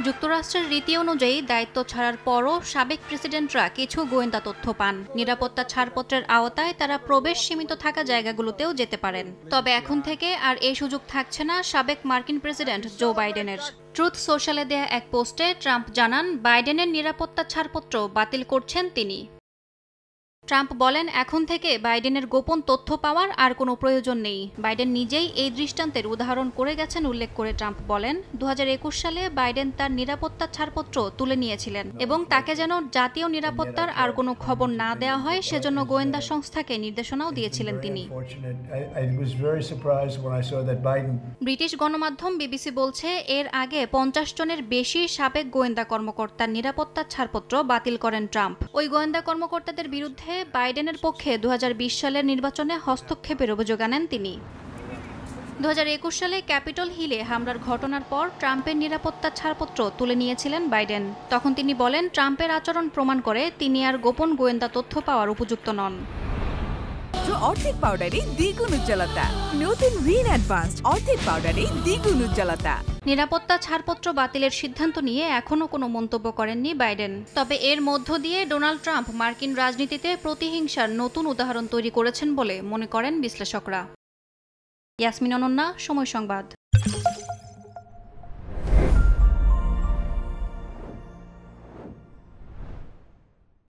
যুক্তরাষ্ট্রের রীতি অনুযায়ী দায়িত্ব ছাড়ার পরও সাবেক প্রেসিডেন্টরা কিছু গোয়েন্দা তথ্য পান। নিরাপত্তা ছাড়পত্রের আওতায় তারা প্রবেশ সীমিত থাকা জায়গাগুলোতেও যেতে পারেন। তবে এখন থেকে আর এই সুযোগ থাকছে না সাবেক মার্কিন প্রেসিডেন্ট জো বাইডেনের। ট্রুথ সোশ্যালে দেয়া এক পোস্টে ট্রাম্প জানান বাইডেনের নিরাপত্তা ছাড়পত্র বাতিল করছেন তিনি। ট্রাম্প বলেন, এখন থেকে বাইডেনের গোপন তথ্য পাওয়ার আর কোনো প্রয়োজন নেই। বাইডেন নিজেই এই দৃষ্টান্তের উদাহরণ করে গেছেন উল্লেখ করে ট্রাম্প বলেন, 2021 সালে বাইডেন তার নিরাপত্তা ছাড়পত্র তুলে নিয়েছিলেন এবং তাকে যেন জাতীয় নিরাপত্তার আর কোনো খবর না দেওয়া হয় সেজন্য গোয়েন্দা সংস্থাকে নির্দেশনাও দিয়েছিলেন তিনি। ব্রিটিশ গণমাধ্যম বিবিসি বলছে, এর আগে 50 জনের বেশি সাবেক গোয়েন্দা কর্মকর্তার নিরাপত্তার ছাড়পত্র বাতিল করেন ট্রাম্প। ওই গোয়েন্দা কর্মকর্তাদের বিরুদ্ধে বাইডেনের পক্ষে 2020 সালের নির্বাচনে হস্তক্ষেপের অভিযোগ আনেন তিনি। 2021 সালে ক্যাপিটল হিলে হামলার ঘটনার পর ট্রাম্পের নিরাপত্তা ছাড়পত্র তুলে নিয়েছিলেন বাইডেন। তখন তিনি বলেন, ট্রাম্পের আচরণ প্রমাণ করে তিনি আর গোপন গোয়েন্দা তথ্য পাওয়ার উপযুক্ত নন। অর্ধেক পাউডারে দ্বিগুণ উজ্জ্বলতা, নতুন রিন অ্যাডভান্সড অর্ধেক পাউডারে দ্বিগুণ উজ্জ্বলতা। নিরাপত্তা ছাড়পত্র বাতিলের সিদ্ধান্ত নিয়ে এখনও কোনো মন্তব্য করেননি বাইডেন। তবে এর মধ্য দিয়ে ডোনাল্ড ট্রাম্প মার্কিন রাজনীতিতে প্রতিহিংসার নতুন উদাহরণ তৈরি করেছেন বলে মনে করেন বিশ্লেষকরা। ইয়াসমিন অনন্যা, সময় সংবাদ।